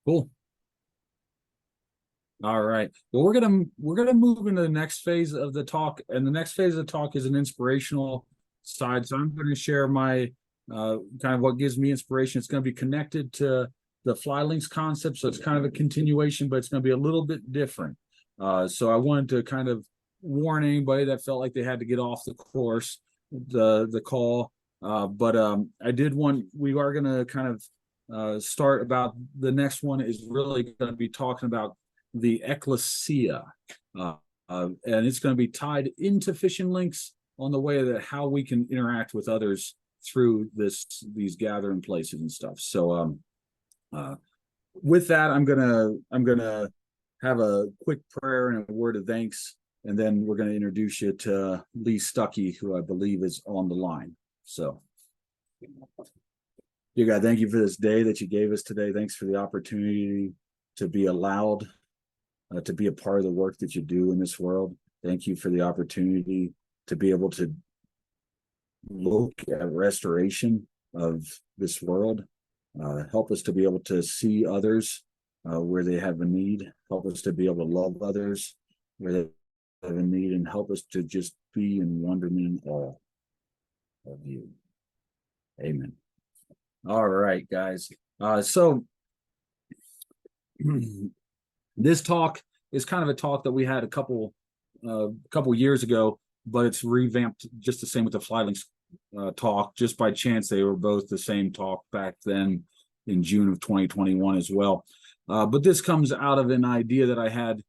Cool. All right. Well, we're gonna move into the next phase of the talk, and the next phase of the talk is an inspirational side. So I'm going to share my kind of what gives me inspiration. It's going to be connected to the fly links concept, so it's kind of a continuation, but it's going to be a little bit different. So I wanted to kind of warn anybody that felt like they had to get off the course, the call. But I did want we are going to kind of start about the next one is really going to be talking about the Ekklesia, and it's going to be tied into fishing links on the way that how we can interact with others through these gathering places and stuff. So with that, I'm gonna have a quick prayer and a word of thanks, and then we're going to introduce you to Lee Stuckey, who I believe is on the line. So, dear God, thank you for this day that you gave us today. Thanks for the opportunity to be allowed to be a part of the work that you do in this world. Thank you for the opportunity to be able to look at restoration of this world. Help us to be able to see others where they have a need. Help us to be able to love others where they have a need, and help us to just be in wonderment in awe of you. Amen. All right, guys. So this talk is kind of a talk that we had a couple years ago, but it's revamped just the same with the fly links talk. Just by chance, they were both the same talk back then in June of 2021 as well. But this comes out of an idea that I had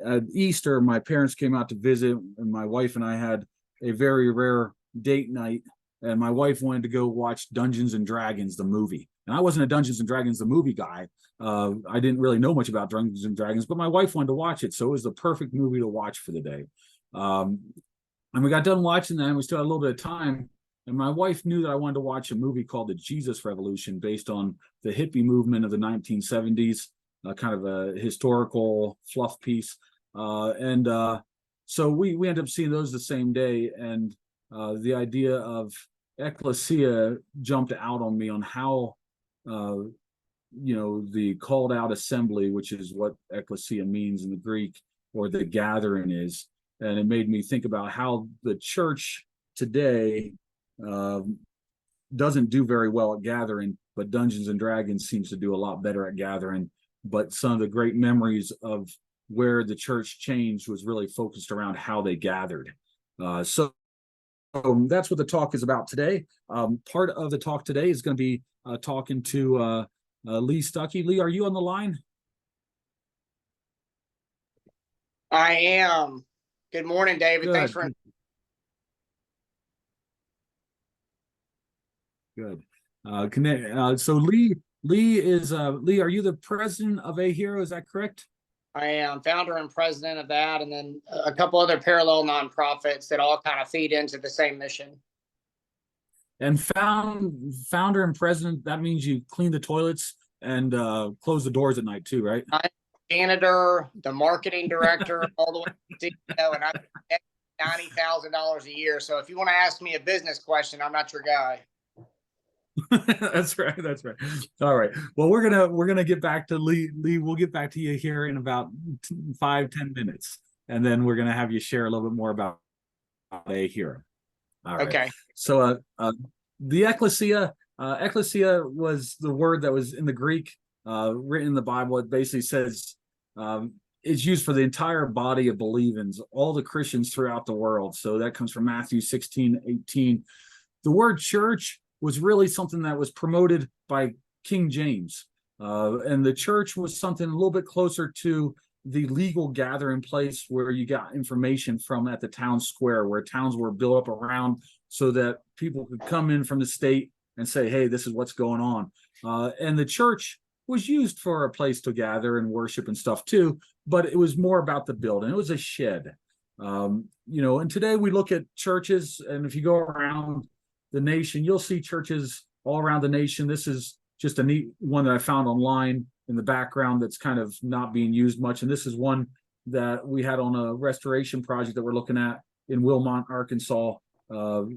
at Easter. My parents came out to visit, and my wife and I had a very rare date night. And my wife wanted to go watch Dungeons and Dragons, the movie. And I wasn't a Dungeons and Dragons, the movie guy. I didn't really know much about Dungeons and Dragons, but my wife wanted to watch it. So it was the perfect movie to watch for the day. And we got done watching that, and we still had a little bit of time. And my wife knew that I wanted to watch a movie called The Jesus Revolution, based on the hippie movement of the 1970s, kind of a historical fluff piece. So we ended up seeing those the same day. And the idea of Ekklesia jumped out on me on how, the called out assembly, which is what Ekklesia means in the Greek, or the gathering is. And it made me think about how the church today doesn't do very well at gathering, but Dungeons and Dragons seems to do a lot better at gathering. But some of the great memories of where the church changed was really focused around how they gathered. So that's what the talk is about today. Part of the talk today is going to be talking to Lee Stuckey. Lee, are you on the line? I am. Good morning, David. Good. Thanks for. Good. So Lee is Lee. Are you the president of AHERO? Is that correct? I am founder and president of that, and then a couple other parallel nonprofits that all kind of feed into the same mission. And founder and president, that means you clean the toilets and close the doors at night too, right? I'm the janitor, the marketing director, all the way to CEO, and I'm $90,000 a year. So if you want to ask me a business question, I'm not your guy. That's right. All right. Well, we're gonna get back to Lee. Lee, we'll get back to you here in about 5-10 minutes, and then we're gonna have you share a little bit more about AHERO. All right. Okay. So the Ekklesia was the word that was in the Greek, written in the Bible. It basically says it's used for the entire body of believers, all the Christians throughout the world. So that comes from Matthew 16:18. The word church was really something that was promoted by King James. And the church was something a little bit closer to the legal gathering place where you got information from at the town square, where towns were built up around so that people could come in from the state and say, hey, this is what's going on. And the church was used for a place to gather and worship and stuff too, but it was more about the building. It was a shed. And today we look at churches, and if you go around the nation, you'll see churches all around the nation. This is just a neat one that I found online in the background that's kind of not being used much. And this is one that we had on a restoration project that we're looking at in Wilmont, Arkansas,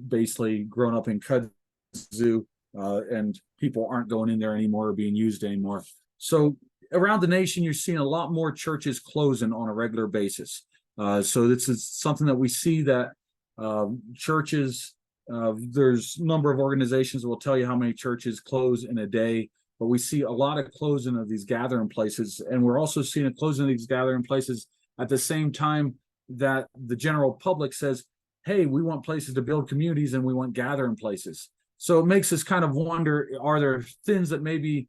basically grown up in kudzu, and people aren't going in there anymore or being used anymore. So around the nation, you're seeing a lot more churches closing on a regular basis. So this is something that we see that churches, there's a number of organizations that will tell you how many churches close in a day, but we see a lot of closing of these gathering places. And we're also seeing a closing of these gathering places at the same time that the general public says, hey, we want places to build communities and we want gathering places. So it makes us kind of wonder, are there things that maybe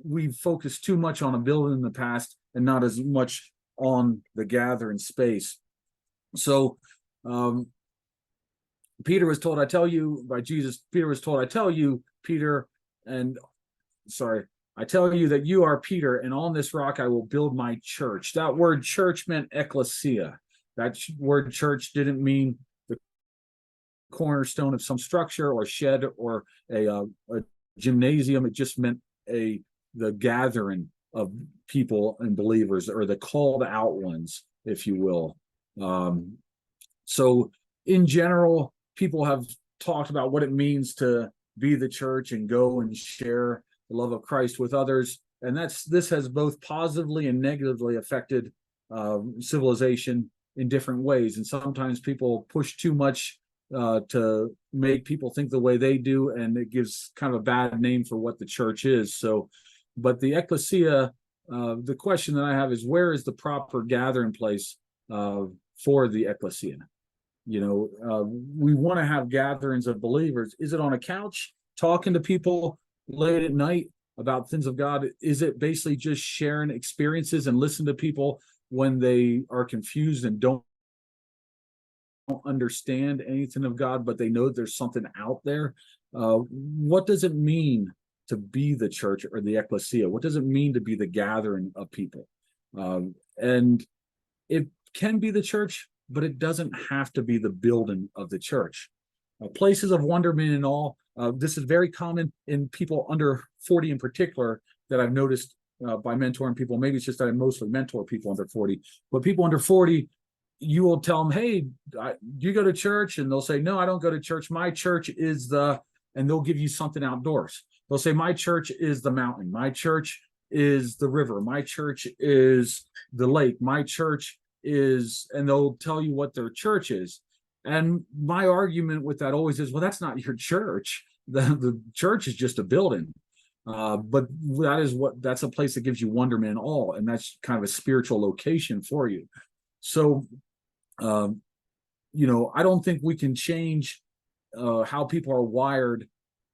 we've focused too much on a building in the past and not as much on the gathering space? So Peter was told, I tell you, by Jesus, Peter was told, I tell you, Peter, and sorry, I tell you that you are Peter, and on this rock I will build my church. That word church meant Ekklesia. That word church didn't mean the cornerstone of some structure or shed or a gymnasium. It just meant the gathering of people and believers, or the called out ones, if you will. So in general, people have talked about what it means to be the church and go and share the love of Christ with others. And this has both positively and negatively affected civilization in different ways. And sometimes people push too much to make people think the way they do, and it gives kind of a bad name for what the church is. So, but the Ekklesia, the question that I have is, where is the proper gathering place for the Ekklesia? We want to have gatherings of believers. Is it on a couch talking to people late at night about things of God? Is it basically just sharing experiences and listen to people when they are confused and don't understand anything of God, but they know there's something out there? What does it mean to be the church or the Ekklesia? What does it mean to be the gathering of people? And it can be the church, but it doesn't have to be the building of the church. Places of wonderment and all. This is very common in people under 40 in particular, that I've noticed by mentoring people. Maybe it's just that I mostly mentor people under 40, but people under 40, you will tell them, hey, do you go to church? And they'll say, no, I don't go to church. My church is and they'll give you something outdoors. They'll say, my church is the mountain. My church is the river. My church is the lake. My church is, and they'll tell you what their church is. And my argument with that always is, well, that's not your church. The church is just a building. But that's a place that gives you wonderment and awe, and that's kind of a spiritual location for you. So, I don't think we can change how people are wired,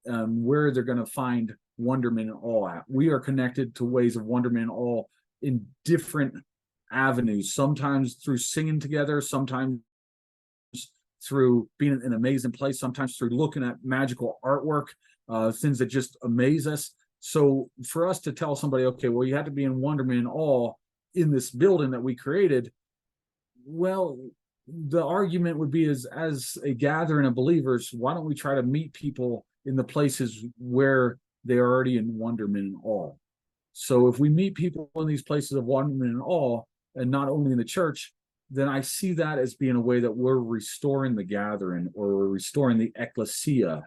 where they're going to find wonderment and awe at. We are connected to ways of wonderment and awe in different avenues, sometimes through singing together, sometimes through being in an amazing place, sometimes through looking at magical artwork, things that just amaze us. So for us to tell somebody, okay, well, you have to be in wonderment and awe in this building that we created, well, the argument would be, as a gathering of believers, why don't we try to meet people in the places where they're already in wonderment and awe? So if we meet people in these places of wonderment and awe, and not only in the church, then I see that as being a way that we're restoring the gathering, or we're restoring the Ekklesia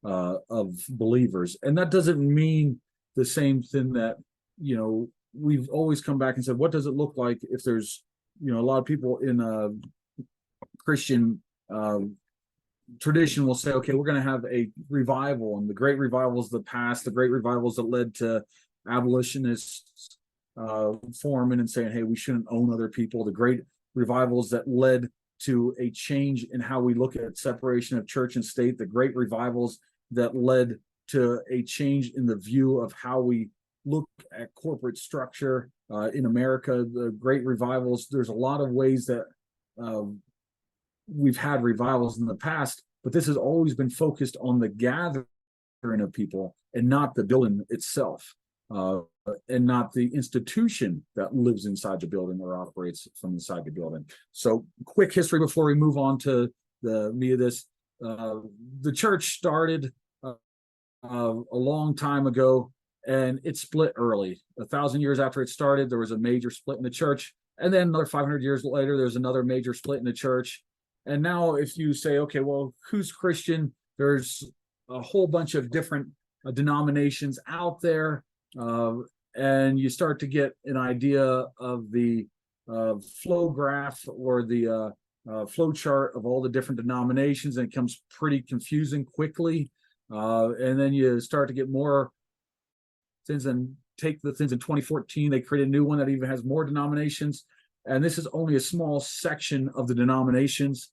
of believers. And that doesn't mean the same thing that, we've always come back and said, what does it look like if there's, a lot of people in a Christian tradition will say, okay, we're going to have a revival, and the great revivals of the past, the great revivals that led to abolitionists forming and saying, hey, we shouldn't own other people, the great revivals that led to a change in how we look at separation of church and state, the great revivals that led to a change in the view of how we look at corporate structure in America, the great revivals. There's a lot of ways that we've had revivals in the past, but this has always been focused on the gathering of people and not the building itself, and not the institution that lives inside the building or operates from inside the building. So quick history before we move on to the meat of this. The church started a long time ago, and it split early. 1,000 years after it started, there was a major split in the church. And then another 500 years later, there's another major split in the church. And now if you say, okay, well, who's Christian? There's a whole bunch of different denominations out there. and you start to get an idea of the flow graph or the flow chart of all the different denominations, and it becomes pretty confusing quickly. And then you start to get more things, and take the things in 2014, they created a new one that even has more denominations. And this is only a small section of the denominations.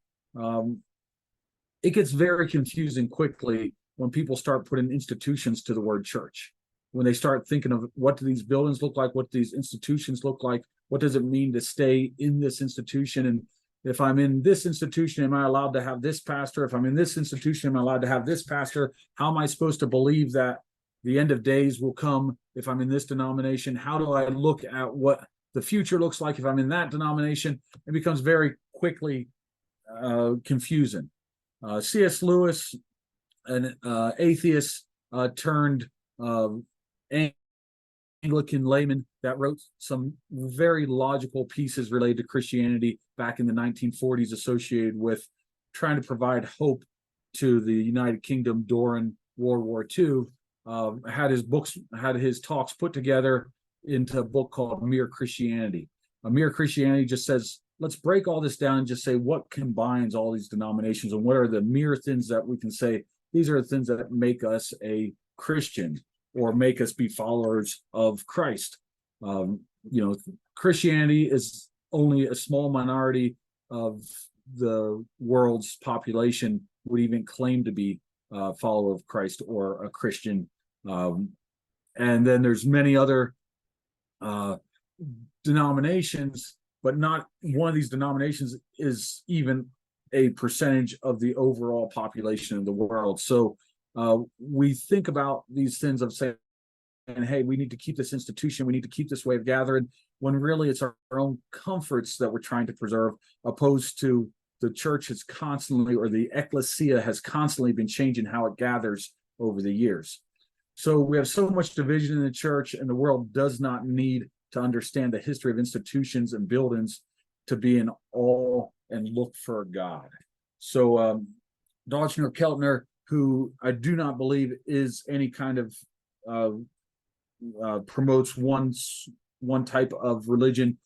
It gets very confusing quickly when people start putting institutions to the word church. When they start thinking of what do these buildings look like, what do these institutions look like, what does it mean to stay in this institution, and if I'm in this institution, am I allowed to have this pastor? If I'm in this institution, am I allowed to have this pastor? How am I supposed to believe that the end of days will come if I'm in this denomination? How do I look at what the future looks like if I'm in that denomination? It becomes very quickly confusing. C.S. Lewis, an atheist turned Anglican layman that wrote some very logical pieces related to Christianity back in the 1940s, associated with trying to provide hope to the United Kingdom during World War II. Had his talks put together into a book called Mere Christianity. Mere Christianity just says, let's break all this down and just say what combines all these denominations, and what are the mere things that we can say, these are the things that make us a Christian or make us be followers of Christ. Christianity is only a small minority of the world's population would even claim to be a follower of Christ or a Christian. And then there's many other denominations, but not one of these denominations is even a percentage of the overall population of the world. So we think about these things of saying, hey, we need to keep this institution, we need to keep this way of gathering, when really it's our own comforts that we're trying to preserve, opposed to the church has constantly, or the Ekklesia has constantly been changing how it gathers over the years. So we have so much division in the church, and the world does not need to understand the history of institutions and buildings to be in awe and look for God. So Dodgener Keltner, who I do not believe is any kind of promotes one type of religion.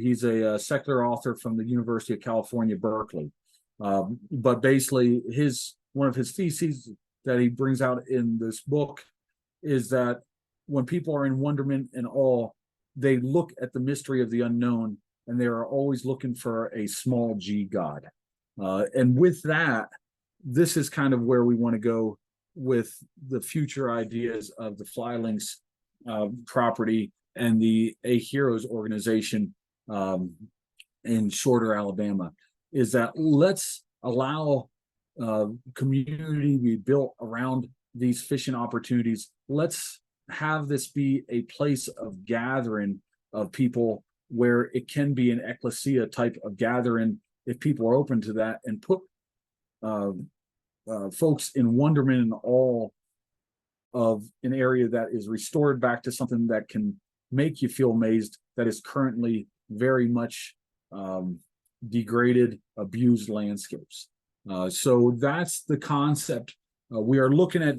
He's a secular author from the University of California, Berkeley. But basically, one of his theses that he brings out in this book is that when people are in wonderment and awe, they look at the mystery of the unknown, and they are always looking for a small g God. And with that, this is kind of where we want to go with the future ideas of the Flylinks property and the AHERO's organization in Shorter, Alabama, is that let's allow community to be built around these fishing opportunities. Let's have this be a place of gathering of people where it can be an Ekklesia type of gathering if people are open to that, and put folks in wonderment and awe of an area that is restored back to something that can make you feel amazed, that is currently very much degraded, abused landscapes. So that's the concept. We are looking at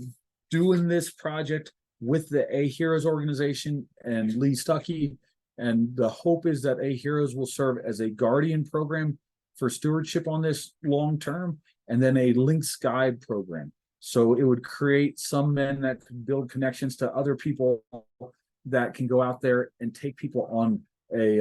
doing this project with the AHERO's organization and Lee Stuckey, and the hope is that AHERO's will serve as a guardian program for stewardship on this long term, and then a Links Guide program. So it would create some men that could build connections to other people that can go out there and take people on a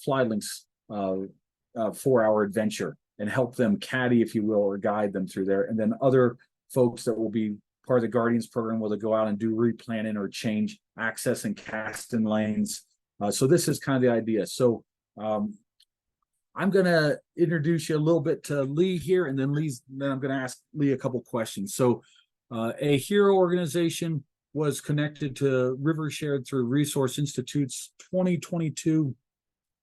Flylinks 4-hour adventure and help them caddy, if you will, or guide them through there. And then other folks that will be part of the Guardians program will go out and do replanning or change access and casting lanes. So this is kind of the idea. So I'm going to introduce you a little bit to Lee here, and then I'm going to ask Lee a couple questions. So AHERO organization was connected to RiverSHARED through Resource Institute's 2022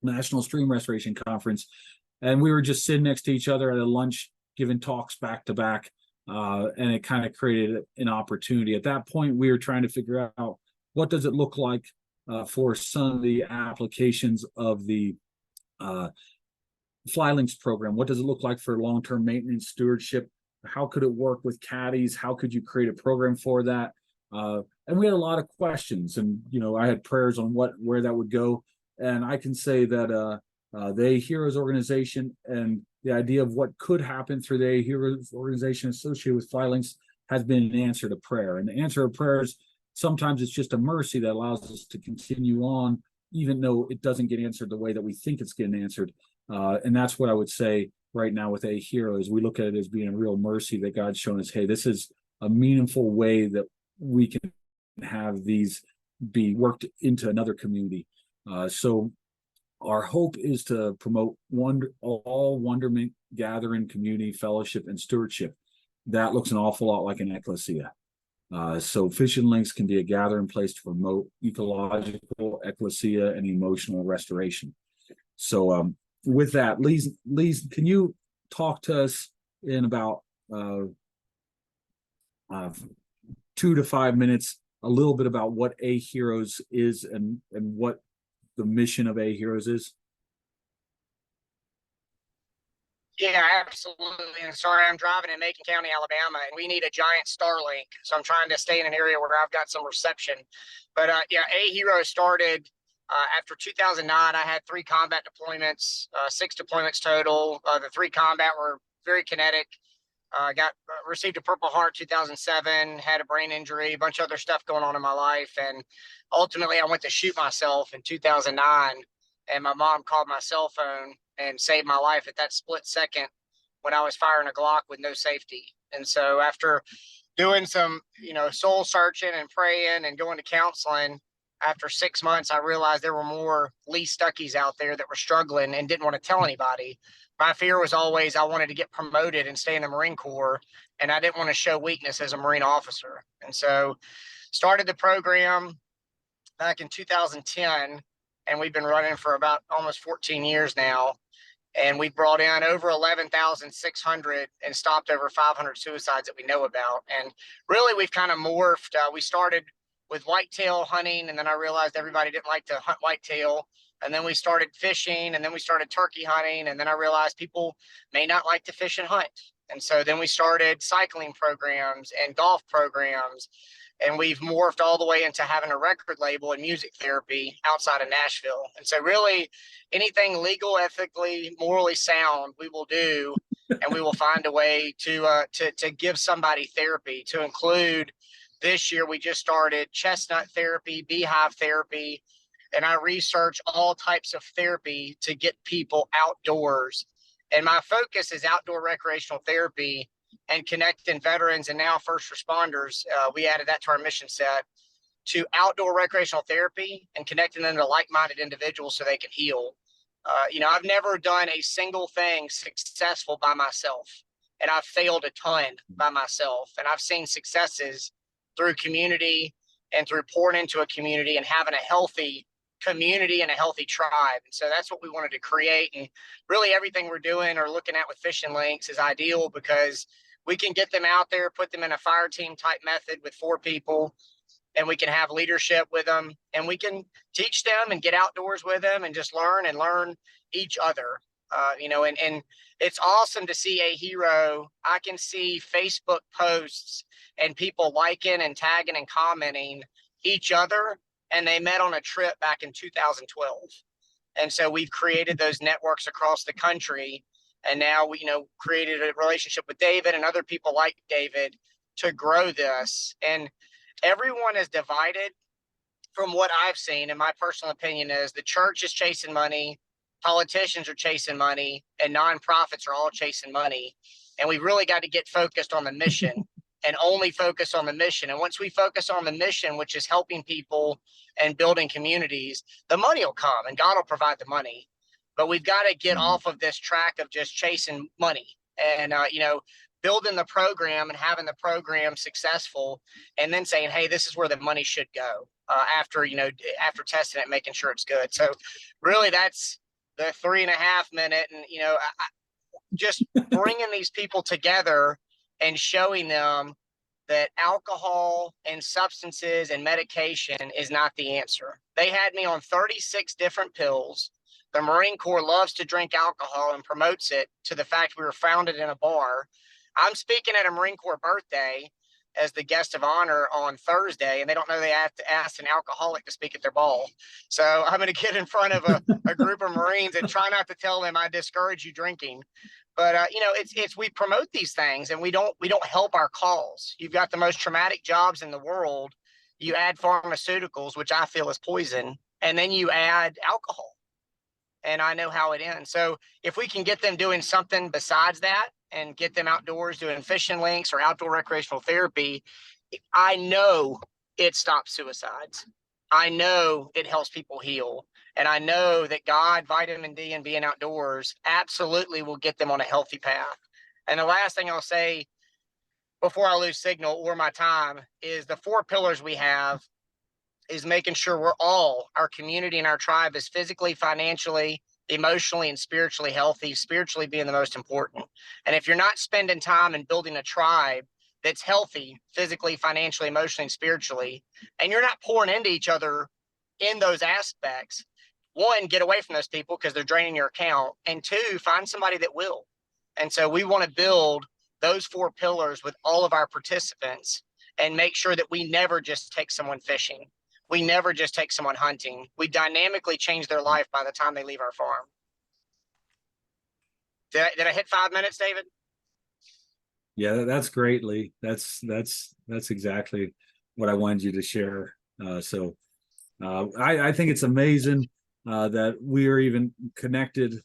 National Stream Restoration Conference. And we were just sitting next to each other at a lunch, giving talks back to back. And it kind of created an opportunity. At that point, we were trying to figure out what does it look like for some of the applications of the Flylinks program. What does it look like for long-term maintenance stewardship? How could it work with caddies? How could you create a program for that? And we had a lot of questions, and I had prayers on where that would go. And I can say that the Heroes organization and the idea of what could happen through the Heroes organization associated with filings has been an answer to prayer. And the answer of prayers, sometimes it's just a mercy that allows us to continue on, even though it doesn't get answered the way that we think it's getting answered. And that's what I would say right now with AHERO, is we look at it as being a real mercy that God's shown us. Hey, this is a meaningful way that we can have these be worked into another community. So our hope is to promote all wonderment, gathering, community, fellowship, and stewardship. That looks an awful lot like an Ekklesia. So Fishing Links can be a gathering place to promote ecological, Ekklesia, and emotional restoration. So with that, Lise, can you talk to us in about 2 to 5 minutes a little bit about what AHEROes is and what the mission of AHEROes is? Yeah, absolutely. And sorry, I'm driving in Macon County, Alabama, and we need a giant Starlink. So I'm trying to stay in an area where I've got some reception. But yeah, AHERO started after 2009. I had 3 combat deployments, 6 deployments total. The 3 combat were very kinetic. Received a Purple Heart 2007, had a brain injury, a bunch of other stuff going on in my life. And ultimately, I went to shoot myself in 2009. And my mom called my cell phone and saved my life at that split second when I was firing a Glock with no safety. And so after doing some, soul searching and praying and going to counseling, after 6 months, I realized there were more Lee Stuckies out there that were struggling and didn't want to tell anybody. My fear was always I wanted to get promoted and stay in the Marine Corps, and I didn't want to show weakness as a Marine officer. And so started the program back in 2010, and we've been running for about almost 14 years now. And we brought in over 11,600 and stopped over 500 suicides that we know about. And really, we've kind of morphed. We started with whitetail hunting, and then I realized everybody didn't like to hunt whitetail. And then we started fishing, and then we started turkey hunting. And then I realized people may not like to fish and hunt. And so then we started cycling programs and golf programs. And we've morphed all the way into having a record label and music therapy outside of Nashville. And so really anything legal, ethically, morally sound, we will do. And we will find a way to give somebody therapy, to include this year. We just started chestnut therapy, beehive therapy, and I research all types of therapy to get people outdoors. And my focus is outdoor recreational therapy and connecting veterans and now first responders. We added that to our mission set, to outdoor recreational therapy and connecting them to like-minded individuals so they can heal. I've never done a single thing successful by myself, and I've failed a ton by myself. And I've seen successes through community and through pouring into a community and having a healthy community and a healthy tribe. And so that's what we wanted to create. And really everything we're doing or looking at with Fishing Links is ideal because we can get them out there, put them in a fire team type method with 4 people, and we can have leadership with them, and we can teach them and get outdoors with them and just learn each other. And it's awesome to see AHERO. I can see Facebook posts and people liking and tagging and commenting each other, and they met on a trip back in 2012. And so we've created those networks across the country. And now we, created a relationship with David and other people like David to grow this. And everyone is divided from what I've seen. And my personal opinion is the church is chasing money, politicians are chasing money, and nonprofits are all chasing money. And we really got to get focused on the mission and only focus on the mission. And once we focus on the mission, which is helping people and building communities, the money will come and God will provide the money. But we've got to get off of this track of just chasing money and, building the program and having the program successful, and then saying, hey, this is where the money should go after testing it, making sure it's good. So really that's the 3.5 minute. And, just bringing these people together and showing them that alcohol and substances and medication is not the answer. They had me on 36 different pills. The Marine Corps loves to drink alcohol and promotes it to the fact we were founded in a bar. I'm speaking at a Marine Corps birthday. as the guest of honor on Thursday, and they don't know they have to ask an alcoholic to speak at their ball. So I'm going to get in front of a group of Marines and try not to tell them I discourage you drinking. But you know, it's we promote these things and we don't help our cause. You've got the most traumatic jobs in the world. You add pharmaceuticals, which I feel is poison, and then you add alcohol. And I know how it ends. So if we can get them doing something besides that and get them outdoors doing fishing links or outdoor recreational therapy, I know it stops suicides. I know it helps people heal. And I know that God, vitamin D, and being outdoors absolutely will get them on a healthy path. And the last thing I'll say before I lose signal or my time is the 4 pillars we have is making sure our community and our tribe is physically, financially, emotionally, and spiritually healthy, spiritually being the most important. And if you're not spending time and building a tribe that's healthy, physically, financially, emotionally, and spiritually, and you're not pouring into each other in those aspects, 1, get away from those people because they're draining your account. And 2, find somebody that will. And so we want to build those 4 pillars with all of our participants and make sure that we never just take someone fishing. We never just take someone hunting. We dynamically change their life by the time they leave our farm. Did I hit 5 minutes, David? Yeah, that's great, Lee. That's exactly what I wanted you to share. I think it's amazing that we are even connected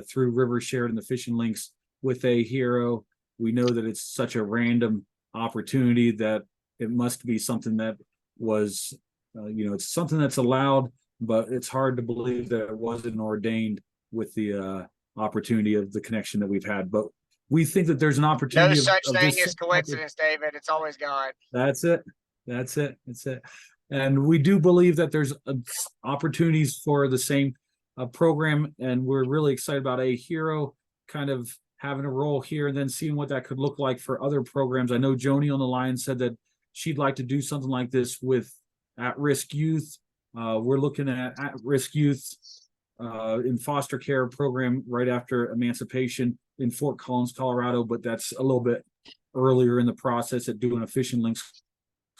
through RiverSHARED and the fishing links with AHERO. We know that it's such a random opportunity that it must be something that was it's something that's allowed, but it's hard to believe that it wasn't ordained with the opportunity of the connection that we've had. But we think that there's an opportunity. No such thing as coincidence, David. It's always God. That's it. And we do believe that there's opportunities for the same program, and we're really excited about AHERO kind of having a role here and then seeing what that could look like for other programs. I know Joni on the line said that she'd like to do something like this with at-risk youth. We're looking at at-risk youth in foster care program right after emancipation in Fort Collins, Colorado, but that's a little bit earlier in the process at doing a fishing links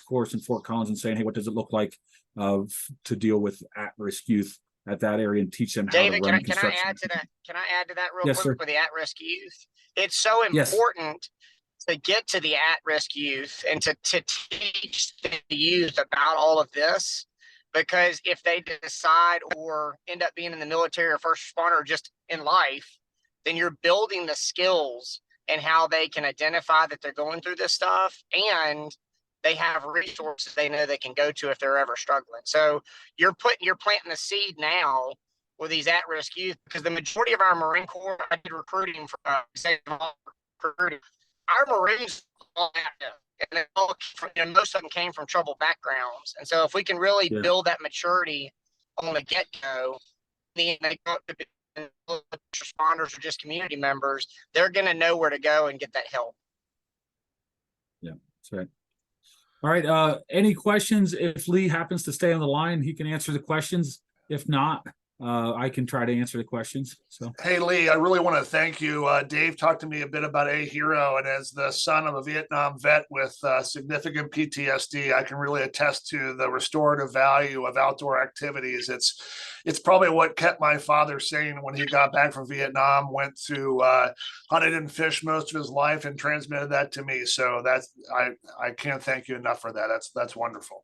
course in Fort Collins and saying, hey, what does it look like to deal with at-risk youth at that area and teach them how David, to run can I add to that? Can I add to that real Yes, quick sir. for the at-risk youth? It's so Yes. important to get to the at-risk youth and to teach the youth about all of this, because if they decide or end up being in the military or first responder or just in life, then you're building the skills and how they can identify that they're going through this stuff, and they have resources they know they can go to if they're ever struggling. So you're planting the seed now with these at-risk youth, because the majority of our Marine Corps, I did recruiting for recruiting. Our Marines all active, and most of them came from troubled backgrounds. And so if we can really build that maturity on the get-go, then they go to be responders or just community members, they're going to know where to go and get that help. Yeah, that's right. All right. Any questions? If Lee happens to stay on the line, he can answer the questions. If not, I can try to answer the questions. So, hey, Lee, I really want to thank you. Dave talked to me a bit about AHERO, and as the son of a Vietnam vet with significant PTSD, I can really attest to the restorative value of outdoor activities. It's probably what kept my father sane when he got back from Vietnam, went to hunted and fished most of his life, and transmitted that to me. So I can't thank you enough for that. That's wonderful.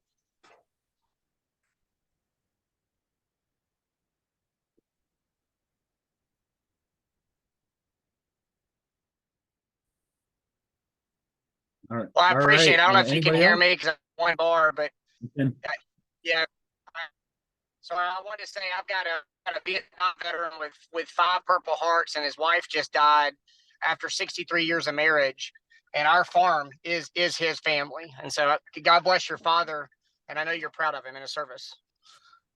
all right. Well, I appreciate it. I don't know if you can hear else? me because I'm one bar, but yeah. So I wanted to say I've got a Vietnam veteran with 5 Purple Hearts, and his wife just died after 63 years of marriage. And our farm is his family. And so God bless your father. And I know you're proud of him in his service.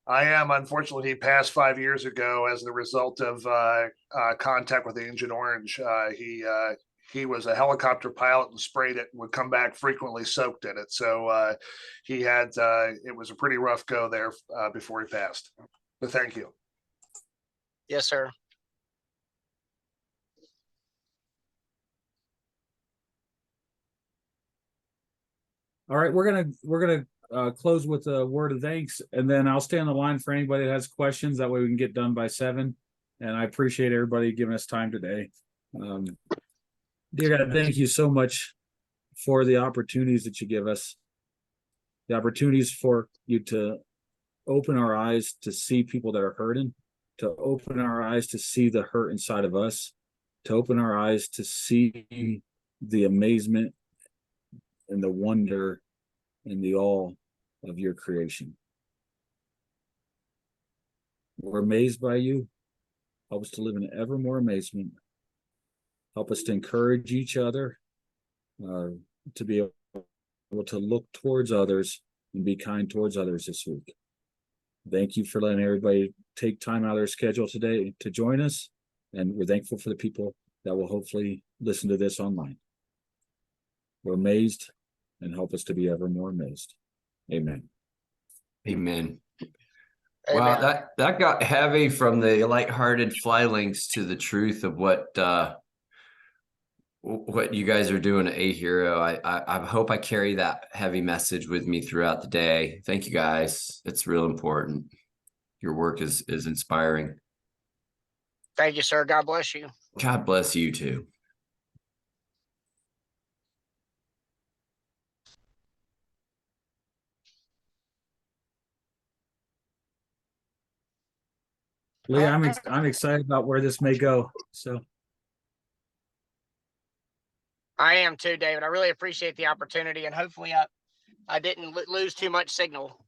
I am. Unfortunately, he passed 5 years ago as the result of contact with Agent Orange. He was a helicopter pilot and sprayed it and would come back frequently soaked in it. So he had it was a pretty rough go there before he passed. But thank you. Yes, sir. All right, we're gonna close with a word of thanks, and then I'll stay on the line for anybody that has questions. That way we can get done by 7. And I appreciate everybody giving us time today. Dear God, thank you so much for the opportunities that you give us, the opportunities for you to open our eyes to see people that are hurting, to open our eyes to see the hurt inside of us, to open our eyes to see the amazement and the wonder and the awe of your creation. We're amazed by you. Help us to live in ever more amazement. Help us to encourage each other, to be able to look towards others and be kind towards others this week. Thank you for letting everybody take time out of their schedule today to join us. And we're thankful for the people that will hopefully listen to this online. We're amazed, and help us to be ever more amazed. Amen. Amen. Amen. Wow, that got heavy from the lighthearted fly links to the truth of what you guys are doing at AHERO. I hope I carry that heavy message with me throughout the day. Thank you guys. It's real important. Your work is inspiring. Thank you, sir. God bless you. God bless you too. Lee, I'm excited about where this may go. So I am too, David. I really appreciate the opportunity, and hopefully I didn't lose too much signal.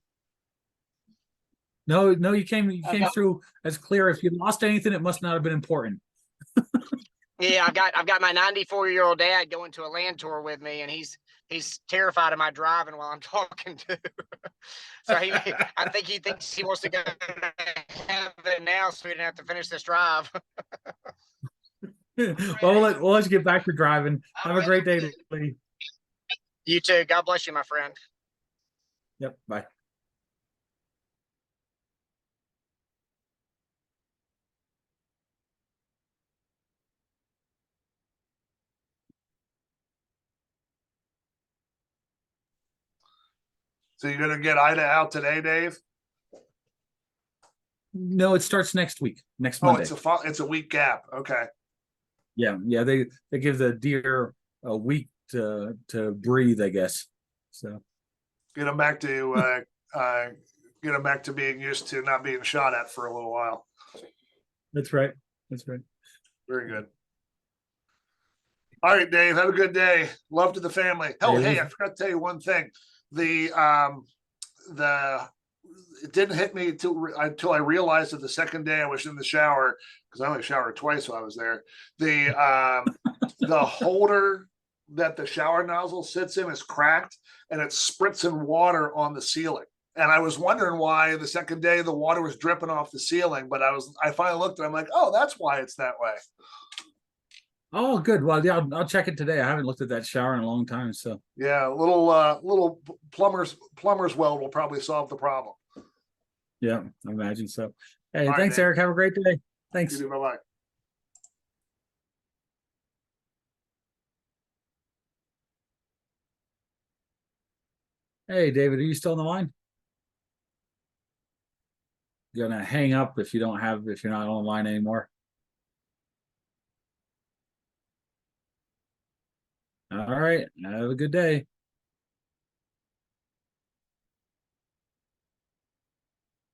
no, you came through as clear. If you lost anything, it must not have been important. Yeah, I've got my 94-year-old dad going to a land tour with me, and he's terrified of my driving while I'm talking to. So I think he thinks he wants to go to heaven now, so we don't have to finish this drive. Well, we'll let you get back to driving. Have a great day, Lee. You too. God bless you, my friend. Yep. Bye. So you're gonna get Ida out today, Dave? No, it starts next week, next Oh, Monday. it's a week gap. Okay. Yeah. They give the deer a week to breathe, I guess. So Get them back to being used to not being shot at for a little while. that's right. That's right. Very good. All right, Dave, have a good day. Love to the family. Oh, hey, I forgot to tell you one thing. It didn't hit me until I realized that the second day I was in the shower, because I only showered twice while I was there. The holder that the shower nozzle sits in is cracked, and it's spritzing water on the ceiling. And I was wondering why the second day the water was dripping off the ceiling, but I finally looked and I'm like, oh, that's why it's that way. Oh, good. Well, yeah, I'll check it today. I haven't looked at that shower in a long time. So Yeah, little plumber's weld will probably solve the problem. yeah, I imagine so. Hey, All right, thanks, Dave. Eric. Have a great day. Thanks. You do. Bye-bye. Hey, David, are you still on the line? You're gonna hang up if you're not on the line anymore. All right. Have a good day.